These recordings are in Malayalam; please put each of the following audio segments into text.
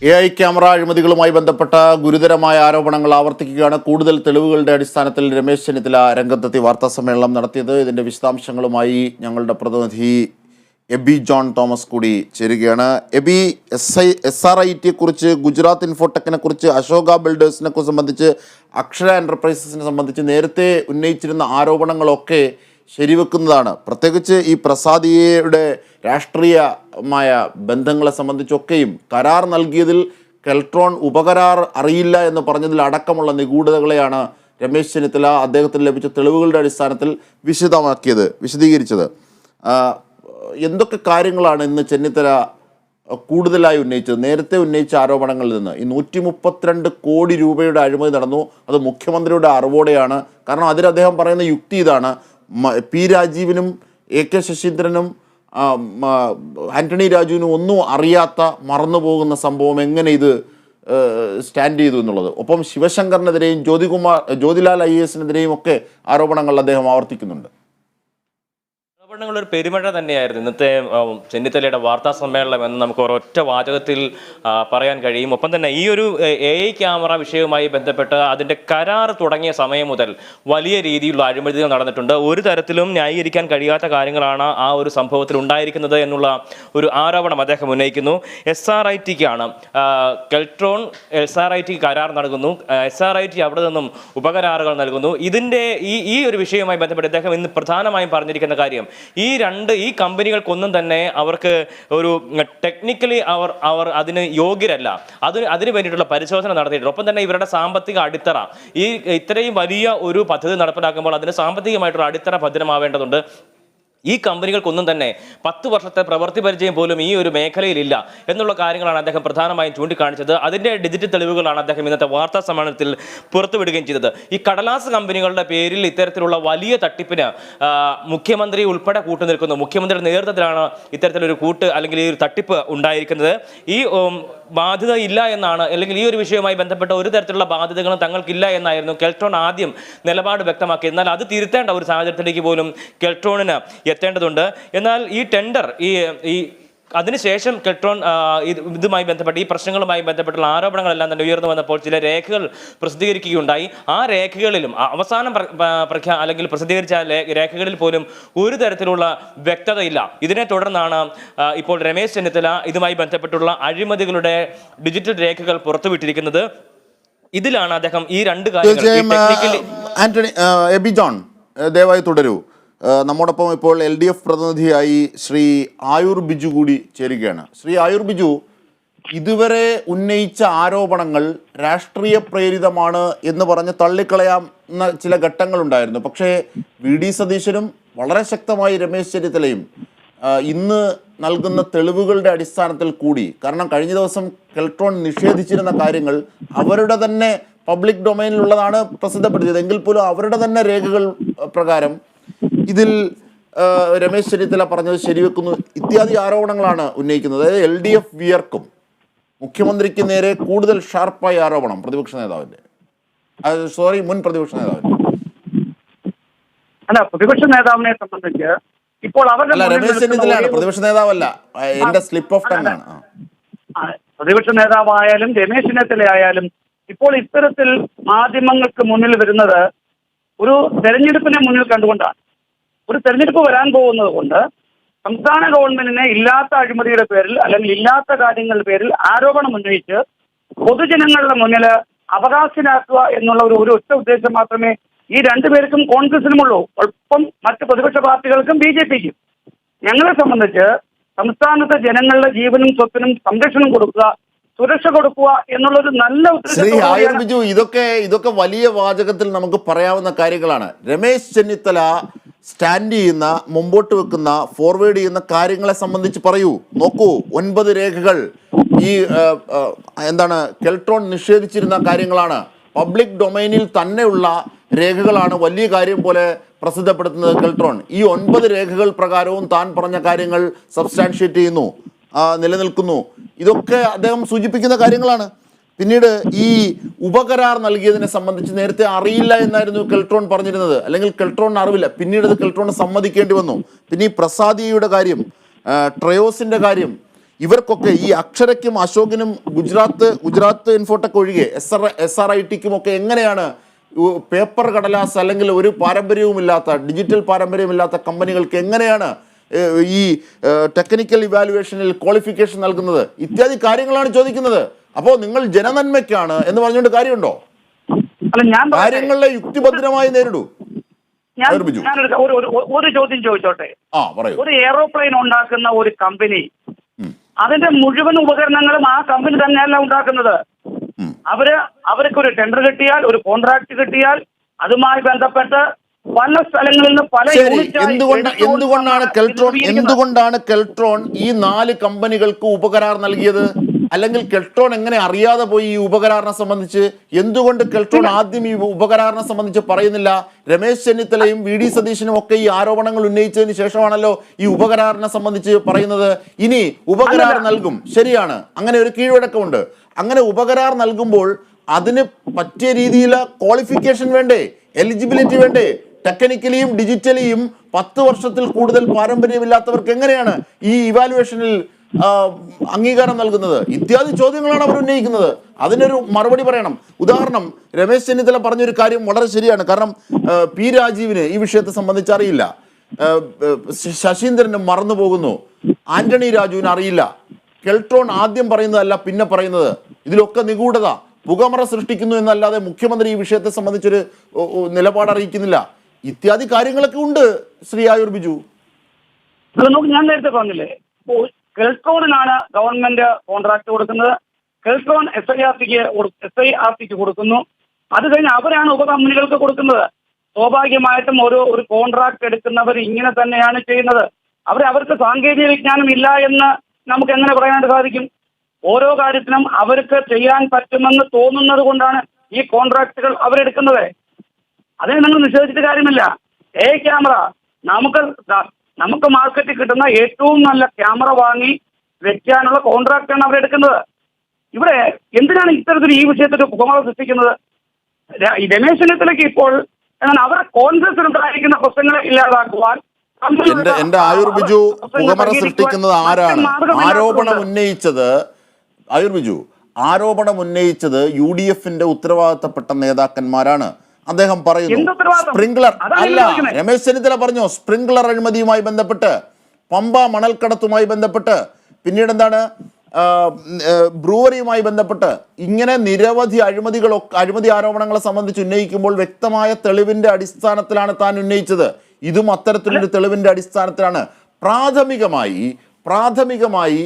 AI ക്യാമറ അഴിമതികളുമായി ബന്ധപ്പെട്ട ഗുരുതരമായ ആരോപണങ്ങൾ ആവർത്തിക്കുകയാണ്. കൂടുതൽ തെളിവുകളുടെ അടിസ്ഥാനത്തിൽ രമേശ് ചെന്നിത്തല രംഗത്തെത്തി വാർത്താ സമ്മേളനം നടത്തിയത്. ഇതിൻ്റെ വിശദാംശങ്ങളുമായി ഞങ്ങളുടെ പ്രതിനിധി എബി ജോൺ തോമസ് കൂടി ചേരുകയാണ്. എബി, SRIT-യെക്കുറിച്ച്, ഗുജറാത്ത് ഇൻഫോടെക്കിനെ കുറിച്ച്, അശോക ബിൽഡേഴ്സിനെ സംബന്ധിച്ച്, അക്ഷര എൻ്റർപ്രൈസസിനെ സംബന്ധിച്ച് നേരത്തെ ഉന്നയിച്ചിരുന്ന ആരോപണങ്ങളൊക്കെ ശരിവെക്കുന്നതാണ്. പ്രത്യേകിച്ച് ഈ പ്രസാദിയയുടെ രാഷ്ട്രീയമായ ബന്ധങ്ങളെ സംബന്ധിച്ചൊക്കെയും കരാർ നൽകിയതിൽ കെൽട്രോൺ ഉപകരാർ അറിയില്ല എന്ന് പറഞ്ഞതിൽ അടക്കമുള്ള നിഗൂഢതകളെയാണ് രമേശ് ചെന്നിത്തല അദ്ദേഹത്തിന് ലഭിച്ച തെളിവുകളുടെ അടിസ്ഥാനത്തിൽ വിശദീകരിച്ചത്. എന്തൊക്കെ കാര്യങ്ങളാണ് ഇന്ന് ചെന്നിത്തല കൂടുതലായി ഉന്നയിച്ചത്? നേരത്തെ ഉന്നയിച്ച ആരോപണങ്ങളിൽ നിന്ന് ഈ 132 കോടി രൂപയുടെ അഴിമതി നടന്നു, അത് മുഖ്യമന്ത്രിയുടെ അറിവോടെയാണ്. കാരണം അതിൽ അദ്ദേഹം പറയുന്ന യുക്തി ഇതാണ്: P. രാജീവിനും AK ശശീന്ദ്രനും ആന്റണി രാജുവിനും ഒന്നും അറിയാത്ത, മറന്നുപോകുന്ന സംഭവം എങ്ങനെ ഇത് സ്റ്റാൻഡ് ചെയ്തു എന്നുള്ളത്. ഒപ്പം ശിവശങ്കറിനെതിരെയും ജ്യോതിലാൽ IAS-നെതിരെയും ഒക്കെ ആരോപണങ്ങൾ അദ്ദേഹം ആവർത്തിക്കുന്നുണ്ട്. ഒരു പെരുമഴ തന്നെയായിരുന്നു ഇന്നത്തെ ചെന്നിത്തലയുടെ വാർത്താ സമ്മേളനം എന്ന് നമുക്ക് ഒരൊറ്റ വാചകത്തിൽ പറയാൻ കഴിയും. ഒപ്പം തന്നെ ഈ ഒരു AI ക്യാമറ വിഷയവുമായി ബന്ധപ്പെട്ട് അതിൻ്റെ കരാർ തുടങ്ങിയ സമയം മുതൽ വലിയ രീതിയിലുള്ള അഴിമതികൾ നടന്നിട്ടുണ്ട്. ഒരു തരത്തിലും ന്യായീകരിക്കാൻ കഴിയാത്ത കാര്യങ്ങളാണ് ആ ഒരു സംഭവത്തിൽ ഉണ്ടായിരിക്കുന്നത് എന്നുള്ള ഒരു ആരോപണം അദ്ദേഹം ഉന്നയിക്കുന്നു. SRIT-ക്കാണ് കെൽട്രോൺ SRIT കരാർ നൽകുന്നു, SRIT അവിടെ നിന്നും ഉപകരാറുകൾ നൽകുന്നു. ഇതിൻ്റെ ഈ ഒരു വിഷയവുമായി ബന്ധപ്പെട്ട് അദ്ദേഹം ഇന്ന് പ്രധാനമായും പറഞ്ഞിരിക്കുന്ന കാര്യം, ഈ കമ്പനികൾക്കൊന്നും തന്നെ അവർക്ക് ഒരു ടെക്നിക്കലി അവർ അതിന് യോഗ്യരല്ല, അതിന് വേണ്ടിയിട്ടുള്ള പരിശോധന നടത്തിയിട്ടുണ്ട്. ഒപ്പം തന്നെ ഇവരുടെ സാമ്പത്തിക അടിത്തറ, ഇത്രയും വലിയ ഒരു പദ്ധതി നടപ്പിലാക്കുമ്പോൾ അതിന് സാമ്പത്തികമായിട്ടുള്ള അടിത്തറ ഭദ്രമാവേണ്ടതുണ്ട്. ഈ കമ്പനികൾക്കൊന്നും തന്നെ 10 വർഷത്തെ പ്രവൃത്തി പരിചയം പോലും ഈ ഒരു മേഖലയിലില്ല എന്നുള്ള കാര്യങ്ങളാണ് അദ്ദേഹം പ്രധാനമായും ചൂണ്ടിക്കാണിച്ചത്. അതിൻ്റെ ഡിജിറ്റൽ തെളിവുകളാണ് അദ്ദേഹം ഇന്നത്തെ വാർത്താ സമ്മേളനത്തിൽ പുറത്തുവിടുകയും ചെയ്തത്. ഈ കടലാസ് കമ്പനികളുടെ പേരിൽ ഇത്തരത്തിലുള്ള വലിയ തട്ടിപ്പിന് മുഖ്യമന്ത്രി ഉൾപ്പെടെ കൂട്ടുനിൽക്കുന്നു. മുഖ്യമന്ത്രിയുടെ നേതൃത്വത്തിലാണ് ഇത്തരത്തിലൊരു അല്ലെങ്കിൽ ഈ ഒരു തട്ടിപ്പ് ഉണ്ടായിരിക്കുന്നത്. ഈ ബാധ്യത ഇല്ല എന്നാണ്, അല്ലെങ്കിൽ ഈ ഒരു വിഷയവുമായി ബന്ധപ്പെട്ട ഒരു തരത്തിലുള്ള ബാധ്യതകളും തങ്ങൾക്കില്ല എന്നായിരുന്നു കെൽട്രോൺ ആദ്യം നിലപാട് വ്യക്തമാക്കി. എന്നാൽ അത് തിരുത്തേണ്ട ഒരു സാഹചര്യത്തിലേക്ക് പോലും കെൽട്രോണിന് എത്തേണ്ടതുണ്ട്. എന്നാൽ ഈ ടെൻഡർ അതിനുശേഷം കെൽട്രോൺ ഇതുമായി ബന്ധപ്പെട്ട് ഈ പ്രശ്നങ്ങളുമായി ബന്ധപ്പെട്ടുള്ള ആരോപണങ്ങളെല്ലാം തന്നെ ഉയർന്നു വന്നപ്പോൾ ചില രേഖകൾ പ്രസിദ്ധീകരിക്കുകയുണ്ടായി. ആ രേഖകളിലും അവസാനം അല്ലെങ്കിൽ പ്രസിദ്ധീകരിച്ച രേഖകളിൽ പോലും ഒരു തരത്തിലുള്ള വ്യക്തതയില്ല. ഇതിനെ തുടർന്നാണ് ഇപ്പോൾ രമേശ് ചെന്നിത്തല ഇതുമായി ബന്ധപ്പെട്ടുള്ള അഴിമതികളുടെ ഡിജിറ്റൽ രേഖകൾ പുറത്തുവിട്ടിരിക്കുന്നത്. ഇതിലാണ് അദ്ദേഹം ഈ രണ്ട് കാര്യങ്ങൾ. ആന്റണി, എബി ജോൺ ദയവായി തുടരൂ. നമ്മോടൊപ്പം ഇപ്പോൾ LDF പ്രതിനിധിയായി ശ്രീ ആയൂർ ബിജു കൂടി ചേരുകയാണ്. ശ്രീ ആയൂർ ബിജു, ഇതുവരെ ഉന്നയിച്ച ആരോപണങ്ങൾ രാഷ്ട്രീയ പ്രേരിതമാണ് എന്ന് പറഞ്ഞ് തള്ളിക്കളയാവുന്ന ചില ഘട്ടങ്ങളുണ്ടായിരുന്നു. പക്ഷേ VD സതീശനും വളരെ ശക്തമായി രമേശ് ചെന്നിത്തലയും ഇന്ന് നൽകുന്ന തെളിവുകളുടെ അടിസ്ഥാനത്തിൽ കൂടി, കാരണം കഴിഞ്ഞ ദിവസം കെൽട്രോൺ നിഷേധിച്ചിരുന്ന കാര്യങ്ങൾ അവരുടെ തന്നെ പബ്ലിക് ഡൊമൈനിലുള്ളതാണ് പ്രസിദ്ധപ്പെടുത്തിയത്, എങ്കിൽ പോലും അവരുടെ തന്നെ രേഖകൾ പ്രകാരം ഇതിൽ രമേശ് ചെന്നിത്തല പറഞ്ഞത് ശരിവെക്കുന്നു ഇത്യാദി ആരോപണങ്ങളാണ് ഉന്നയിക്കുന്നത്. അതായത് LDF വിയർക്കും, മുഖ്യമന്ത്രിക്ക് നേരെ കൂടുതൽ ഷാർപ്പായ ആരോപണം പ്രതിപക്ഷ നേതാവിന്റെ, മുൻ പ്രതിപക്ഷ നേതാവിന്റെ. അല്ല, പ്രതിപക്ഷ നേതാവിനെ സംബന്ധിച്ച് ഇപ്പോൾ രമേശ് ചെന്നിത്തലയാണ് പ്രതിപക്ഷ നേതാവല്ല, എന്റെ സ്ലിപ്പ് ഓഫ് ടങ് ആണ്. പ്രതിപക്ഷ നേതാവായാലും രമേശ് ചെന്നിത്തല ആയാലും ഇപ്പോൾ ഇത്തരത്തിൽ മാധ്യമങ്ങൾക്ക് മുന്നിൽ വരുന്നത് ഒരു തെരഞ്ഞെടുപ്പിനെ മുന്നിൽ കണ്ടുകൊണ്ടാണ്. ഒരു തെരഞ്ഞെടുപ്പ് വരാൻ പോകുന്നത് കൊണ്ട് സംസ്ഥാന ഗവൺമെന്റിനെ ഇല്ലാത്ത അഴിമതിയുടെ പേരിൽ അല്ലെങ്കിൽ ഇല്ലാത്ത കാര്യങ്ങളുടെ പേരിൽ ആരോപണം ഉന്നയിച്ച് പൊതുജനങ്ങളുടെ മുന്നിൽ അവകാശനാക്കുക എന്നുള്ള ഒരു ഒറ്റ ഉദ്ദേശം മാത്രമേ ഈ രണ്ടുപേർക്കും കോൺഗ്രസിനുമുള്ളൂ. ഒപ്പം മറ്റ് പ്രതിപക്ഷ പാർട്ടികൾക്കും BJP-ക്കും. ഞങ്ങളെ സംബന്ധിച്ച് സംസ്ഥാനത്തെ ജനങ്ങളുടെ ജീവനും സ്വത്തിനും സംരക്ഷണം കൊടുക്കുക, സുരക്ഷ കൊടുക്കുക എന്നുള്ളൊരു നല്ല ബിജു, ഇതൊക്കെ വലിയ വാചകത്തിൽ നമുക്ക് പറയാവുന്ന കാര്യങ്ങളാണ്. രമേശ് ചെന്നിത്തല സ്റ്റാൻഡ് ചെയ്യുന്ന, മുമ്പോട്ട് വെക്കുന്ന, ഫോർവേഡ് ചെയ്യുന്ന കാര്യങ്ങളെ സംബന്ധിച്ച് പറയൂ. നോക്കൂ, 9 രേഖകൾ ഈ കെൽട്രോൺ നിഷേധിച്ചിരുന്ന കാര്യങ്ങളാണ്. പബ്ലിക് ഡൊമൈനിൽ തന്നെയുള്ള രേഖകളാണ് വലിയ കാര്യം പോലെ പ്രസിദ്ധപ്പെടുത്തുന്നത് കെൽട്രോൺ. ഈ 9 രേഖകൾ പ്രകാരവും താൻ പറഞ്ഞ കാര്യങ്ങൾ സബ്സ്റ്റാൻഷിയേറ്റ് ചെയ്യുന്നു, നിലനിൽക്കുന്നു. ഇതൊക്കെ അദ്ദേഹം സൂചിപ്പിക്കുന്ന കാര്യങ്ങളാണ്. പിന്നീട് ഈ ഉപകരാർ നൽകിയതിനെ സംബന്ധിച്ച് നേരത്തെ അറിയില്ല എന്നായിരുന്നു കെൽട്രോൺ പറഞ്ഞിരുന്നത്, അല്ലെങ്കിൽ കെൽട്രോണിന് അറിവില്ല. പിന്നീട് അത് കെൽട്രോൺ സമ്മതിക്കേണ്ടി വന്നു. പിന്നെ ഈ പ്രസാദിയുടെ കാര്യം, ട്രയോസിൻ്റെ കാര്യം, ഇവർക്കൊക്കെ ഈ അക്ഷരയ്ക്കും അശോകിനും ഗുജറാത്ത് ഇൻഫോടെക് ഒഴികെ SRITക്കും ഒക്കെ എങ്ങനെയാണ് പേപ്പർ കടലാസ് അല്ലെങ്കിൽ ഒരു പാരമ്പര്യവുമില്ലാത്ത ഡിജിറ്റൽ പാരമ്പര്യമില്ലാത്ത കമ്പനികൾക്ക് എങ്ങനെയാണ് ഈ ടെക്നിക്കൽ ഇവാലുവേഷനിൽ ക്വാളിഫിക്കേഷൻ നൽകുന്നത്? ഇത്യാദി കാര്യങ്ങളാണ് ചോദിക്കുന്നത്. അപ്പോൾ നിങ്ങൾ ജനനന്മയ്ക്കാണ് എന്ന് പറഞ്ഞുകൊണ്ട് കാര്യമുണ്ടോ? കാര്യങ്ങളെ യുക്തിഭദ്രമായി നേരിടൂ. ഒരു ചോദ്യം ചോദിച്ചോട്ടെ. പറയൂ. ഒരു എയറോപ്ലെയിൻ ഉണ്ടാക്കുന്ന ഒരു കമ്പനി, അതിന്റെ മുഴുവൻ ഉപകരണങ്ങളും ആ കമ്പനി തന്നെയല്ല ഉണ്ടാക്കുന്നത്. അവർക്ക് ഒരു ടെൻഡർ കിട്ടിയാൽ, ഒരു കോൺട്രാക്ട് കിട്ടിയാൽ, അതുമായി ബന്ധപ്പെട്ട് പല സ്ഥലങ്ങളിൽ നിന്ന് പല എന്തുകൊണ്ടാണ് കെൽട്രോൺ ഈ 4 കമ്പനികൾക്ക് ഉപകരാർ നൽകിയത്? അല്ലെങ്കിൽ കെൽട്രോൺ എങ്ങനെ അറിയാതെ പോയി ഈ ഉപകരാറിനെ സംബന്ധിച്ച്? എന്തുകൊണ്ട് കെൽട്രോൺ ആദ്യം ഈ ഉപകരാറിനെ സംബന്ധിച്ച് പറയുന്നില്ല? രമേശ് ചെന്നിത്തലയും VD സതീശനും ഒക്കെ ഈ ആരോപണങ്ങൾ ഉന്നയിച്ചതിന് ശേഷമാണല്ലോ ഈ ഉപകരാറിനെ സംബന്ധിച്ച് പറയുന്നത്. ഇനി ഉപകരാർ നൽകും, ശരിയാണ്, അങ്ങനെ ഒരു കീഴ്വഴക്കമുണ്ട്. അങ്ങനെ ഉപകരാർ നൽകുമ്പോൾ അതിന് പറ്റിയ രീതിയിലുള്ള ക്വാളിഫിക്കേഷൻ വേണ്ടേ, എലിജിബിലിറ്റി വേണ്ടേ? ടെക്നിക്കലിയും ഡിജിറ്റലിയും 10 വർഷത്തിൽ കൂടുതൽ പാരമ്പര്യമില്ലാത്തവർക്ക് എങ്ങനെയാണ് ഈ ഇവാലുവേഷനിൽ അംഗീകാരം നൽകുന്നത്? ഇത്യാദി ചോദ്യങ്ങളാണ് അവർ ഉന്നയിക്കുന്നത്. അതിനൊരു മറുപടി പറയണം. ഉദാഹരണം, രമേശ് ചെന്നിത്തല പറഞ്ഞൊരു കാര്യം വളരെ ശരിയാണ്. കാരണം P രാജീവിന് ഈ വിഷയത്തെ സംബന്ധിച്ച് അറിയില്ല, ശശീന്ദ്രന് മറന്നു പോകുന്നു, ആന്റണി രാജുവിന് അറിയില്ല. കെൽട്രോൺ ആദ്യം പറയുന്നതല്ല പിന്നെ പറയുന്നത്. ഇതിലൊക്കെ നിഗൂഢത, പുകമറ സൃഷ്ടിക്കുന്നു എന്നല്ലാതെ മുഖ്യമന്ത്രി ഈ വിഷയത്തെ സംബന്ധിച്ചൊരു നിലപാട് അറിയിക്കുന്നില്ല. ഇത്യാദി കാര്യങ്ങളൊക്കെ ഉണ്ട്. ശ്രീ ആയൂർ ബിജു, ഞാൻ നേരത്തെ പറഞ്ഞില്ലേ, കെൽട്രോണിനാണ് ഗവൺമെന്റ് കോൺട്രാക്ട് കൊടുക്കുന്നത്. കെൽട്രോൺ SIRTക്ക് കൊടുക്കുന്നു. അത് കഴിഞ്ഞ് അവരാണ് ഉപകമ്പനികൾക്ക് കൊടുക്കുന്നത്. സ്വാഭാവികമായിട്ടും ഒരു കോൺട്രാക്ട് എടുക്കുന്നവർ ഇങ്ങനെ തന്നെയാണ് ചെയ്യുന്നത്. അവർക്ക് സാങ്കേതിക വിജ്ഞാനം ഇല്ല എന്ന് നമുക്ക് എങ്ങനെ പറയാനായിട്ട് സാധിക്കും? ഓരോ കാര്യത്തിനും അവർക്ക് ചെയ്യാൻ പറ്റുമെന്ന് തോന്നുന്നത് കൊണ്ടാണ് ഈ കോൺട്രാക്ടുകൾ അവരെടുക്കുന്നത്. അതിന് നിങ്ങൾ നിഷേധിച്ചിട്ട് കാര്യമില്ല. ക്യാമറ നമുക്ക് മാർക്കറ്റിൽ കിട്ടുന്ന ഏറ്റവും നല്ല ക്യാമറ വാങ്ങി വെക്കാനുള്ള കോൺട്രാക്റ്റാണ് അവരെടുക്കുന്നത്. ഇവിടെ എന്തിനാണ് ഇത്തരത്തിൽ ഈ വിഷയത്തിൽ പുകമറ സൃഷ്ടിക്കുന്നത്? രമേശ് ചെന്നിത്തലയ്ക്ക് ഇപ്പോൾ അവരുടെ കോൺഗ്രസ് ഉണ്ടായിരിക്കുന്ന പ്രശ്നങ്ങളെ ഇല്ലാതാക്കുവാൻ എന്റെ ആയൂർ ബിജു, പുകമറ സൃഷ്ടിക്കുന്നത് ആരാണ്? ആരോപണം ഉന്നയിച്ചത് UDFന്റെ ഉത്തരവാദിത്തപ്പെട്ട നേതാക്കന്മാരാണ്. അദ്ദേഹം പറയുന്നു സ്പ്രിംഗ്ലർ അല്ല, രമേശ് ചെന്നിത്തല പറഞ്ഞു സ്പ്രിംഗ്ലർ അഴിമതിയുമായി ബന്ധപ്പെട്ട്, പമ്പ മണൽക്കടത്തുമായി ബന്ധപ്പെട്ട്, പിന്നീട് എന്താണ് ബ്രൂവറിയുമായി ബന്ധപ്പെട്ട്, ഇങ്ങനെ നിരവധി അഴിമതി ആരോപണങ്ങളെ സംബന്ധിച്ച് ഉന്നയിക്കുമ്പോൾ വ്യക്തമായ തെളിവിന്റെ അടിസ്ഥാനത്തിലാണ് താൻ ഉന്നയിച്ചത്. ഇതും അത്തരത്തിലൊരു തെളിവിന്റെ അടിസ്ഥാനത്തിലാണ്. പ്രാഥമികമായി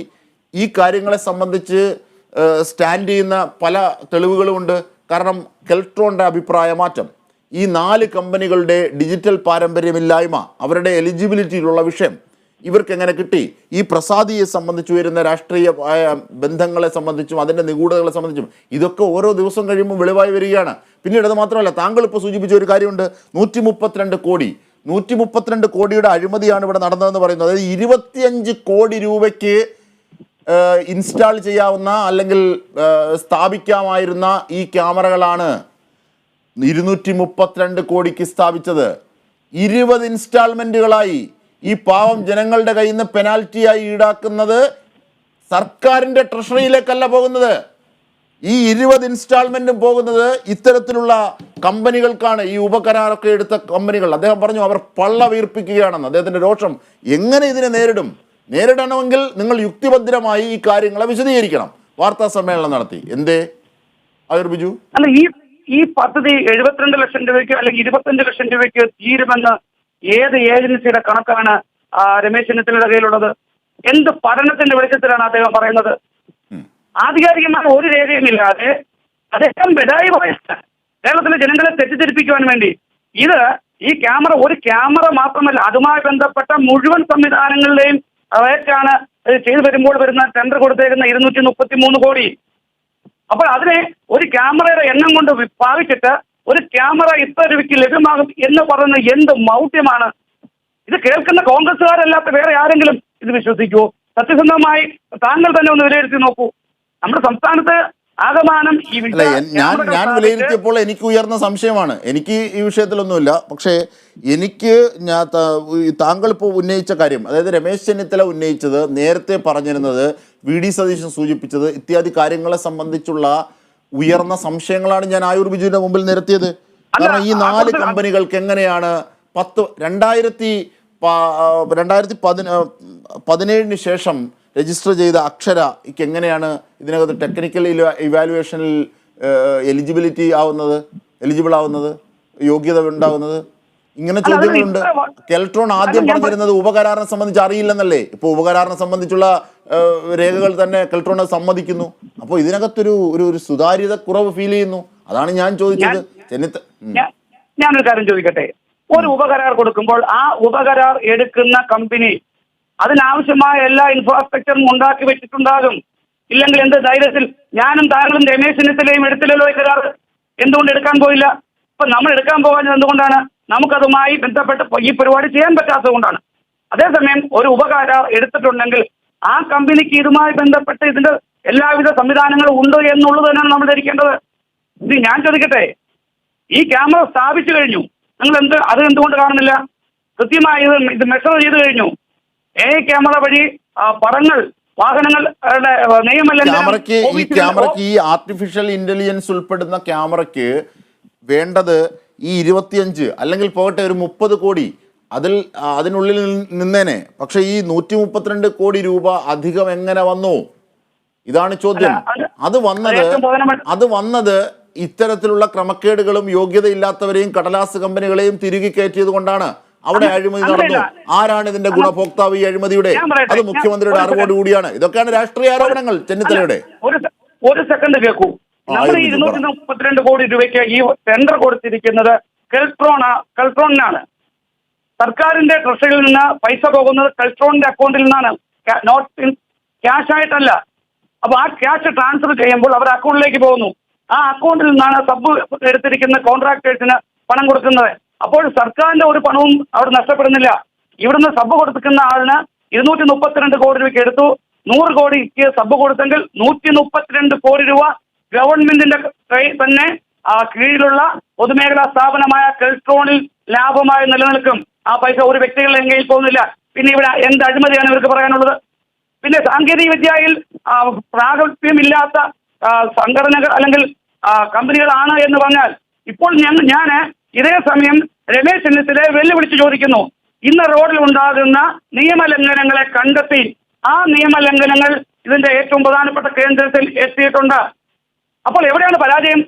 ഈ കാര്യങ്ങളെ സംബന്ധിച്ച് സ്റ്റാൻഡ് ചെയ്യുന്ന പല തെളിവുകളുമുണ്ട്. കാരണം കെൽട്രോണിന്റെ അഭിപ്രായ മാറ്റം, ഈ 4 കമ്പനികളുടെ ഡിജിറ്റൽ പാരമ്പര്യമില്ലായ്മ, അവരുടെ എലിജിബിലിറ്റിയിലുള്ള വിഷയം ഇവർക്ക് എങ്ങനെ കിട്ടി, ഈ പ്രസാദിയെ സംബന്ധിച്ച് വരുന്ന രാഷ്ട്രീയ ബന്ധങ്ങളെ സംബന്ധിച്ചും അതിൻ്റെ നിഗൂഢതകളെ സംബന്ധിച്ചും ഇതൊക്കെ ഓരോ ദിവസം കഴിയുമ്പോൾ വെളിവായി വരികയാണ്. പിന്നീട് അത് മാത്രമല്ല, താങ്കൾ ഇപ്പോൾ സൂചിപ്പിച്ച ഒരു കാര്യമുണ്ട്, 132 കോടിയുടെ അഴിമതിയാണ് ഇവിടെ നടന്നതെന്ന് പറയുന്നത്. അതായത് 25 കോടി രൂപയ്ക്ക് ഇൻസ്റ്റാൾ ചെയ്യാവുന്ന അല്ലെങ്കിൽ സ്ഥാപിക്കാമായിരുന്ന ഈ ക്യാമറകളാണ് 232 കോടിക്ക് സ്ഥാപിച്ചത്. 20 ഇൻസ്റ്റാൾമെന്റുകളായി ഈ പാവം ജനങ്ങളുടെ കയ്യിൽ നിന്ന് പെനാൽറ്റിയായി ഈടാക്കുന്നത് സർക്കാരിൻ്റെ ട്രഷറിയിലേക്കല്ല പോകുന്നത്. ഈ 20 ഇൻസ്റ്റാൾമെന്റും പോകുന്നത് ഇത്തരത്തിലുള്ള കമ്പനികൾക്കാണ്. ഈ ഉപകരാറൊക്കെ എടുത്ത കമ്പനികൾ, അദ്ദേഹം പറഞ്ഞു, അവർ പള്ള വീർപ്പിക്കുകയാണെന്ന്. അദ്ദേഹത്തിൻ്റെ രോഷം. എങ്ങനെ ഇതിനെ നേരിടണമെങ്കിൽ നിങ്ങൾ യുക്തിഭദ്രമായി ഈ കാര്യങ്ങളെ വിശദീകരിക്കണം. വാർത്താ സമ്മേളനം നടത്തി. എന്തേ ആയൂർ ബിജു? അല്ല, ഈ പദ്ധതി 72 ലക്ഷം രൂപയ്ക്ക് അല്ലെങ്കിൽ 25 ലക്ഷം രൂപയ്ക്ക് തീരുമെന്ന് ഏത് ഏജൻസിയുടെ കണക്കാണ് രമേശ് ചെന്നിത്തലയുടെ കയ്യിലുള്ളത്? എന്ത് പഠനത്തിന്റെ വെളിച്ചത്തിലാണ് അദ്ദേഹം പറയുന്നത്? ആധികാരികമായ ഒരു രേഖയുമില്ലാതെ അദ്ദേഹം ബെഡായി കേരളത്തിലെ ജനങ്ങളെ തെറ്റിദ്ധരിപ്പിക്കുവാൻ വേണ്ടി ഈ ഒരു ക്യാമറ മാത്രമല്ല, അതുമായി ബന്ധപ്പെട്ട മുഴുവൻ സംവിധാനങ്ങളുടെയും റേറ്റാണ് ചെയ്തു വരുമ്പോൾ വരുന്ന ടെൻഡർ കൊടുത്തേക്കുന്ന 233 കോടി. അപ്പോൾ അതിനെ ഒരു ക്യാമറയുടെ എണ്ണം കൊണ്ട് ഭാവിച്ചിട്ട് ഒരു ക്യാമറ ഇത്ര രൂപയ്ക്ക് ലഭ്യമാകും എന്ന് പറയുന്ന എന്ത് മൗഢ്യമാണ് ഇത്? കേൾക്കുന്ന കോൺഗ്രസ്സുകാരല്ലാത്ത വേറെ ആരെങ്കിലും ഇത് വിശ്വസിക്കുമോ? സത്യസന്ധമായി താങ്കൾ തന്നെ ഒന്ന് വിലയിരുത്തി നോക്കൂ. നമ്മുടെ സംസ്ഥാനത്ത് ആകമാനം ഈ അല്ല ഞാൻ വിലയിരുത്തിയപ്പോൾ എനിക്ക് ഉയർന്ന സംശയമാണ്. എനിക്ക് ഈ വിഷയത്തിലൊന്നുമില്ല. പക്ഷേ എനിക്ക് താങ്കൾ ഇപ്പോൾ ഉന്നയിച്ച കാര്യം, അതായത് രമേശ് ചെന്നിത്തല ഉന്നയിച്ചത്, നേരത്തെ പറഞ്ഞിരുന്നത്, വി ഡി സതീശൻ സൂചിപ്പിച്ചത് ഇത്യാദി കാര്യങ്ങളെ സംബന്ധിച്ചുള്ള ഉയർന്ന സംശയങ്ങളാണ് ഞാൻ ആയൂർ ബിജുവിന്റെ മുമ്പിൽ നിരത്തിയത്. കാരണം ഈ 4 കമ്പനികൾക്ക് എങ്ങനെയാണ് 2017 ശേഷം രജിസ്റ്റർ ചെയ്ത അക്ഷരയ്ക്ക് എങ്ങനെയാണ് ഇതിനകത്ത് ടെക്നിക്കൽ ഇവാലുവേഷനിൽ എലിജിബിൾ ആവുന്നത്, യോഗ്യത ഉണ്ടാവുന്നത്? ഇങ്ങനെ ചോദ്യങ്ങളുണ്ട്. കെൽട്രോൺ ആദ്യം പറഞ്ഞിരുന്നത് ഉപകരാറിനെ സംബന്ധിച്ച് അറിയില്ലെന്നല്ലേ. ഇപ്പോൾ ഉപകരാറിനെ സംബന്ധിച്ചുള്ള രേഖകൾ തന്നെ കെൽട്രോൺ സമ്മതിക്കുന്നു. അപ്പോൾ ഇതിനകത്തൊരു ഒരു സുതാര്യത കുറവ് ഫീൽ ചെയ്യുന്നു. അതാണ് ഞാൻ ചോദിച്ചത്. ഞാനൊരു കാര്യം ചോദിക്കട്ടെ. ഒരു ഉപകരാർ കൊടുക്കുമ്പോൾ ആ ഉപകരാർ എടുക്കുന്ന കമ്പനി അതിനാവശ്യമായ എല്ലാ ഇൻഫ്രാസ്ട്രക്ചറും ഉണ്ടാക്കി വെച്ചിട്ടുണ്ടാകും. ഇല്ലെങ്കിൽ എന്ത് ധൈര്യത്തിൽ ഞാനും താങ്കളും രമേശ് ചെന്നിത്തലയും എടുത്തില്ലല്ലോ ഈ കരാർ? എന്തുകൊണ്ട് എടുക്കാൻ പോയില്ല? ഇപ്പൊ നമ്മൾ എടുക്കാൻ പോകാഞ്ഞത് എന്തുകൊണ്ടാണ്? നമുക്കതുമായി ബന്ധപ്പെട്ട് ഈ പരിപാടി ചെയ്യാൻ പറ്റാത്തത് കൊണ്ടാണ്. അതേസമയം ഒരു ഉപകരാർ എടുത്തിട്ടുണ്ടെങ്കിൽ ആ കമ്പനിക്ക് ഇതുമായി ബന്ധപ്പെട്ട് ഇതിന്റെ എല്ലാവിധ സംവിധാനങ്ങളും ഉണ്ട് എന്നുള്ളത് തന്നെയാണ് നമ്മൾ ധരിക്കേണ്ടത്. ഇത് ഞാൻ ചോദിക്കട്ടെ, ഈ ക്യാമറ സ്ഥാപിച്ചു കഴിഞ്ഞു, നിങ്ങൾ അത് എന്തുകൊണ്ട് കാണുന്നില്ല? കൃത്യമായി ഇത് മെഷർ ചെയ്ത് കഴിഞ്ഞു. ക്യാമറ വഴി പടങ്ങൾ, വാഹനങ്ങളുടെ ഈ ആർട്ടിഫിഷ്യൽ ഇന്റലിജൻസ് ഉൾപ്പെടുന്ന ക്യാമറയ്ക്ക് വേണ്ടത് ഈ 25 അല്ലെങ്കിൽ പോകട്ടെ ഒരു 30 കോടി അതിനുള്ളിൽ നിന്നേനെ. പക്ഷെ ഈ 132 കോടി രൂപ അധികം എങ്ങനെ വന്നു? ഇതാണ് ചോദ്യം. അത് വന്നത് ഇത്തരത്തിലുള്ള ക്രമക്കേടുകളും യോഗ്യതയില്ലാത്തവരെയും കടലാസ് കമ്പനികളെയും തിരികെ കയറ്റിയത് കൊണ്ടാണ്. അവിടെ അഴിമതി നടന്നു. ആരാണ് ഇതിന്റെ ഗുണഭോക്താവ് ഈ അഴിമതിയുടെ? അത് മുഖ്യമന്ത്രിയുടെ അറിവോടുകൂടിയാണ്. ഇതൊക്കെയാണ് രാഷ്ട്രീയ ആരോപണങ്ങൾ ചെന്നിത്തലയുടെ. ഒരു സെക്കൻഡ് കേൾക്കൂ. നമ്മൾ 232 കോടി രൂപയ്ക്ക് ഈ ടെൻഡർ കൊടുത്തിരിക്കുന്നത് കെൽട്രോണിനാണ്. സർക്കാരിന്റെ ട്രഷറിയിൽ നിന്ന് പൈസ പോകുന്നത് കെൽട്രോണിന്റെ അക്കൗണ്ടിൽ നിന്നാണ്, നോട്ട് ക്യാഷ് ആയിട്ടല്ല. അപ്പൊ ആ ക്യാഷ് ട്രാൻസ്ഫർ ചെയ്യുമ്പോൾ അവർ അക്കൗണ്ടിലേക്ക് പോകുന്നു. ആ അക്കൗണ്ടിൽ നിന്നാണ് സബ് എടുത്തിരിക്കുന്ന കോൺട്രാക്ടേഴ്സിന് പണം കൊടുക്കുന്നത്. അപ്പോൾ സർക്കാരിന്റെ ഒരു പണവും അവിടെ നഷ്ടപ്പെടുന്നില്ല. ഇവിടുന്ന് സബ് കൊടുക്കുന്ന ആളിന് 232 കോടി രൂപയ്ക്ക് എടുത്തു. 100 കോടിക്ക് സബ് കൊടുത്തെങ്കിൽ 132 കോടി രൂപ ഗവൺമെന്റിന്റെ തന്നെ കീഴിലുള്ള പൊതുമേഖലാ സ്ഥാപനമായ കെൽട്രോണിൽ ലാഭമായി നിലനിൽക്കും. ആ പൈസ ഒരു വ്യക്തികളുടെ കയ്യിൽ പോകുന്നില്ല. പിന്നെ ഇവിടെ എന്ത് അഴിമതിയാണ് ഇവർക്ക് പറയാനുള്ളത്? പിന്നെ സാങ്കേതിക വിദ്യയിൽ പ്രാഗൽഭ്യമില്ലാത്ത സംഘടനകൾ അല്ലെങ്കിൽ കമ്പനികളാണ് എന്ന് പറഞ്ഞാൽ, ഇപ്പോൾ ഞാൻ ഇതേ സമയം രമേശ് ചെന്നിത്തലയെ വെല്ലുവിളിച്ച് ചോദിക്കുന്നു, ഇന്ന് റോഡിൽ ഉണ്ടാകുന്ന നിയമലംഘനങ്ങളെ കണ്ടെത്തി ആ നിയമലംഘനങ്ങൾ ഇതിന്റെ ഏറ്റവും പ്രധാനപ്പെട്ട കേന്ദ്രത്തിൽ എത്തിയിട്ടുണ്ട്. അപ്പോൾ എവിടെയാണ് പരാജയം?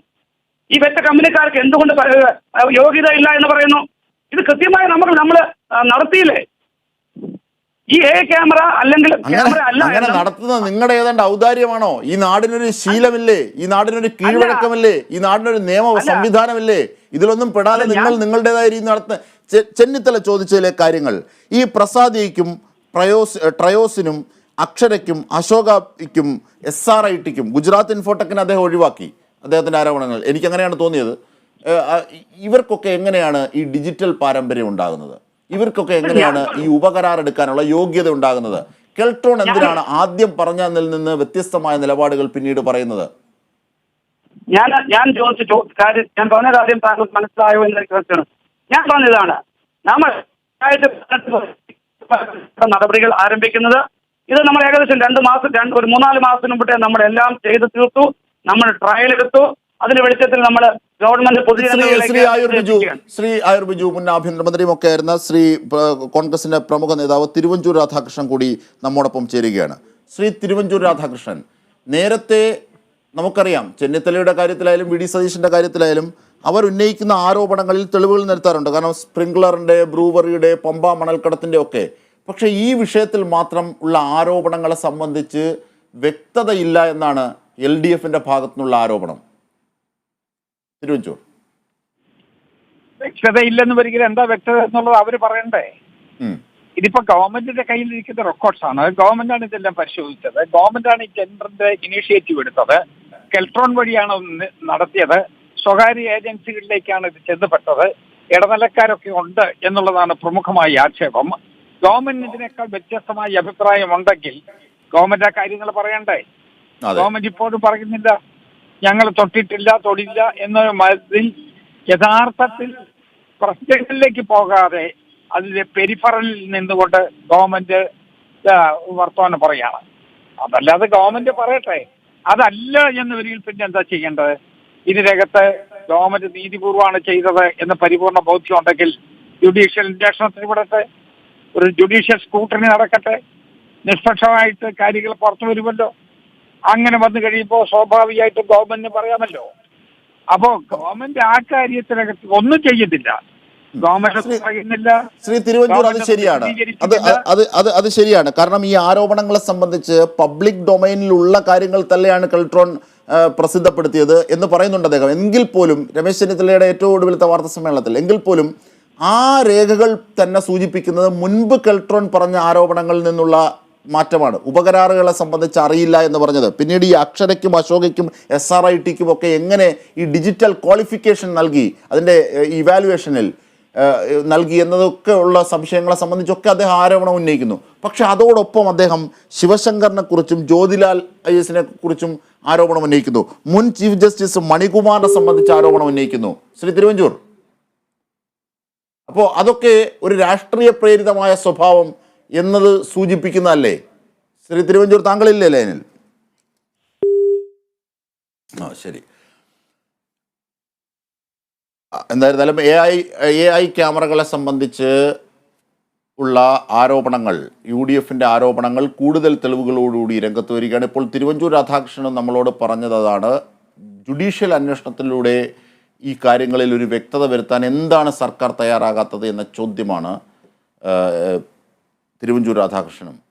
ഈ വെറ്റ കമ്പനിക്കാർക്ക് എന്തുകൊണ്ട് യോഗ്യത ഇല്ല എന്ന് പറയുന്നു? ഇത് കൃത്യമായി നമ്മൾ നടത്തിയില്ലേ? ഈ ക്യാമറ അല്ലെങ്കിൽ ക്യാമറ അല്ല അങ്ങനെ നടത്തുന്നത് നിങ്ങളുടെ ഏതാണ്ട് ഔദാര്യമാണോ? ഈ നാടിനൊരു ശീലമില്ലേ? ഈ നാടിനൊരു കീഴ്വഴക്കമില്ലേ? ഈ നാടിനൊരു നിയമ സംവിധാനമില്ലേ? ഇതിലൊന്നും പെടാതെ നിങ്ങളുടേതായ രീതി നടത്തുന്ന ചെന്നിത്തല ചോദിച്ചതിലെ കാര്യങ്ങൾ, ഈ പ്രസാദിക്കും ട്രയോസിനും അക്ഷരയ്ക്കും അശോകയ്ക്കും SRITക്കും ഗുജറാത്ത് ഇൻഫോടെക്കിന് അദ്ദേഹം ഒഴിവാക്കി അദ്ദേഹത്തിൻ്റെ ആരോപണങ്ങൾ. എനിക്കങ്ങനെയാണ് തോന്നിയത്. ഇവർക്കൊക്കെ എങ്ങനെയാണ് ഈ ഡിജിറ്റൽ പാരമ്പര്യം ഉണ്ടാകുന്നത്? ഇവർക്കൊക്കെ എങ്ങനെയാണ് ഈ ഉപകരാർ എടുക്കാനുള്ള യോഗ്യത ഉണ്ടാകുന്നത്? കെൽട്രോൺ എന്തിനാണ് ആദ്യം പറഞ്ഞതിൽ നിന്ന് വ്യത്യസ്തമായ നിലപാടുകൾ പിന്നീട് പറയുന്നത്? ഞാൻ ചോദിച്ച കാര്യം, ഞാൻ പറഞ്ഞ കാര്യം താങ്കൾക്ക് മനസ്സിലായോ എന്ന് ചോദിച്ചാണ്. ഞാൻ പറഞ്ഞതാണ്, നമ്മൾ നടപടികൾ ആരംഭിക്കുന്നത്. ഇത് നമ്മൾ ഏകദേശം 3-4 മാസത്തിന് മുമ്പേ നമ്മളെല്ലാം ചെയ്ത് തീർത്തു. നമ്മൾ ട്രയൽ എടുത്തു. അതിന്റെ വെളിച്ചത്തിൽ നമ്മൾ ഗവൺമെന്റ് ശ്രീ ആയൂർ ബിജു മുൻ ആഭ്യന്തരമന്ത്രിയും ഒക്കെ ആയിരുന്ന കോൺഗ്രസിന്റെ പ്രമുഖ നേതാവ് തിരുവഞ്ചൂർ രാധാകൃഷ്ണൻ കൂടി നമ്മോടൊപ്പം ചേരുകയാണ്. ശ്രീ തിരുവഞ്ചൂർ രാധാകൃഷ്ണൻ, നേരത്തെ നമുക്കറിയാം ചെന്നിത്തലയുടെ കാര്യത്തിലായാലും വി ഡി സതീശന്റെ കാര്യത്തിലായാലും അവർ ഉന്നയിക്കുന്ന ആരോപണങ്ങളിൽ തെളിവുകൾ നിരത്താറുണ്ട്. കാരണം സ്പ്രിംഗ്ലറിന്റെ, ബ്രൂവറിയുടെ, പമ്പ മണൽക്കടത്തിന്റെ ഒക്കെ. പക്ഷേ ഈ വിഷയത്തിൽ മാത്രം ഉള്ള ആരോപണങ്ങളെ സംബന്ധിച്ച് വ്യക്തതയില്ല എന്നാണ് LDFന്റെ ഭാഗത്തു നിന്നുള്ള ആരോപണം. തിരുവഞ്ചൂർ, വ്യക്തതയില്ലെന്ന് വരികിൽ എന്താ വ്യക്തത എന്നുള്ളത് അവര് പറയണ്ടേ? ഇതിപ്പോ ഗവൺമെന്റിന്റെ കയ്യിലിരിക്കുന്ന റെക്കോർഡ്സ് ആണ്. ഗവൺമെന്റാണ് ഇതെല്ലാം പരിശോധിച്ചത്. ഗവൺമെന്റാണ് ഈ ടെൻഡറിന്റെ ഇനീഷ്യേറ്റീവ് എടുത്തത്. കെൽട്രോൺ വഴിയാണ് നടത്തിയത്. സ്വകാര്യ ഏജൻസികളിലേക്കാണ് ഇത് ചെന്നപ്പെട്ടത്. ഇടനിലക്കാരൊക്കെ ഉണ്ട് എന്നുള്ളതാണ് പ്രമുഖമായ ആക്ഷേപം. ഗവൺമെന്റ് ഇതിനേക്കാൾ വ്യത്യസ്തമായ അഭിപ്രായം ഉണ്ടെങ്കിൽ ഗവൺമെന്റ് ആ കാര്യങ്ങൾ പറയണ്ടേ? ഗവൺമെന്റ് ഇപ്പോഴും പറയുന്നില്ല. ഞങ്ങൾ തൊട്ടിട്ടില്ല, തൊടില്ല എന്നൊരു മതിൽ യഥാർത്ഥത്തിൽ പ്രശ്നങ്ങളിലേക്ക് പോകാതെ അതിന്റെ പെരിഫറലിൽ നിന്നുകൊണ്ട് ഗവൺമെന്റ് വർത്തമാനം പറയാണ്. അതല്ലാതെ ഗവൺമെന്റ് പറയട്ടെ, അതല്ല എന്ന് വരികിൽ പിന്നെ എന്താ ചെയ്യേണ്ടത്? ഇതിനകത്ത് ഗവൺമെന്റ് നീതിപൂർവമാണ് ചെയ്തത് എന്ന് പരിപൂർണ ബോധ്യം ഉണ്ടെങ്കിൽ ജുഡീഷ്യൽ അന്വേഷണത്തിന് വിടട്ടെ, ഒരു ജുഡീഷ്യൽ സ്ക്രൂട്ടനി നടക്കട്ടെ, നിഷ്പക്ഷമായിട്ട് കാര്യങ്ങൾ പുറത്തു വരുമല്ലോ. അങ്ങനെ വന്നു കഴിയുമ്പോൾ സ്വാഭാവികമായിട്ടും ഗവൺമെന്റിന് പറയാമല്ലോ. അപ്പോ ഗവൺമെന്റ് ആ കാര്യത്തിനകത്ത് ഒന്നും ചെയ്യുന്നില്ല, ഗവൺമെന്റ് പറയുന്നില്ല. ശ്രീ തിരുവഞ്ചൂർ, അത് ശരിയാണ്, അത് ശരിയാണ്. കാരണം ഈ ആരോപണങ്ങളെ സംബന്ധിച്ച് പബ്ലിക് ഡൊമൈനിലുള്ള കാര്യങ്ങൾ തന്നെയാണ് കെൽട്രോൺ പ്രസിദ്ധപ്പെടുത്തിയത് എന്ന് പറയുന്നുണ്ട് അദ്ദേഹം. എങ്കിൽ പോലും രമേശ് ചെന്നിത്തലയുടെ ഏറ്റവും ഒടുവിലത്തെ വാർത്താ സമ്മേളനത്തിൽ എങ്കിൽ പോലും ആ രേഖകൾ തന്നെ സൂചിപ്പിക്കുന്നത് മുൻപ് കെൽട്രോൺ പറഞ്ഞ ആരോപണങ്ങളിൽ നിന്നുള്ള മാറ്റമാണ്. ഉപകരാറുകളെ സംബന്ധിച്ച് അറിയില്ല എന്ന് പറഞ്ഞത്, പിന്നീട് ഈ അക്ഷരയ്ക്കും അശോകയ്ക്കും SRITക്കും ഒക്കെ എങ്ങനെ ഈ ഡിജിറ്റൽ ക്വാളിഫിക്കേഷൻ നൽകി, അതിൻ്റെ ഇവാലുവേഷനിൽ നൽകി എന്നതൊക്കെ ഉള്ള സംശയങ്ങളെ സംബന്ധിച്ചൊക്കെ അദ്ദേഹം ആരോപണം ഉന്നയിക്കുന്നു. പക്ഷെ അതോടൊപ്പം അദ്ദേഹം ശിവശങ്കറിനെ കുറിച്ചും ജ്യോതിലാൽ IAS കുറിച്ചും ആരോപണം ഉന്നയിക്കുന്നു. മുൻ ചീഫ് ജസ്റ്റിസ് മണികുമാറിനെ സംബന്ധിച്ച് ആരോപണം ഉന്നയിക്കുന്നു. ശ്രീ തിരുവഞ്ചൂർ, അപ്പോൾ അതൊക്കെ ഒരു രാഷ്ട്രീയ പ്രേരിതമായ സ്വഭാവം എന്നത് സൂചിപ്പിക്കുന്നതല്ലേ? ശ്രീ തിരുവഞ്ചൂർ, താങ്കളില്ലേ ലൈനിൽ? ശരി. എന്തായിരുന്നാലും AI ക്യാമറകളെ സംബന്ധിച്ച് ഉള്ള ആരോപണങ്ങൾ, UDFന്റെ ആരോപണങ്ങൾ കൂടുതൽ തെളിവുകളോടുകൂടി രംഗത്ത് വരികയാണ്. ഇപ്പോൾ തിരുവഞ്ചൂർ രാധാകൃഷ്ണൻ നമ്മളോട് പറഞ്ഞത് അതാണ്. ജുഡീഷ്യൽ അന്വേഷണത്തിലൂടെ ഈ കാര്യങ്ങളിൽ ഒരു വ്യക്തത വരുത്താൻ എന്താണ് സർക്കാർ തയ്യാറാകാത്തത് എന്ന ചോദ്യമാണ് തിരുവഞ്ചൂർ രാധാകൃഷ്ണനും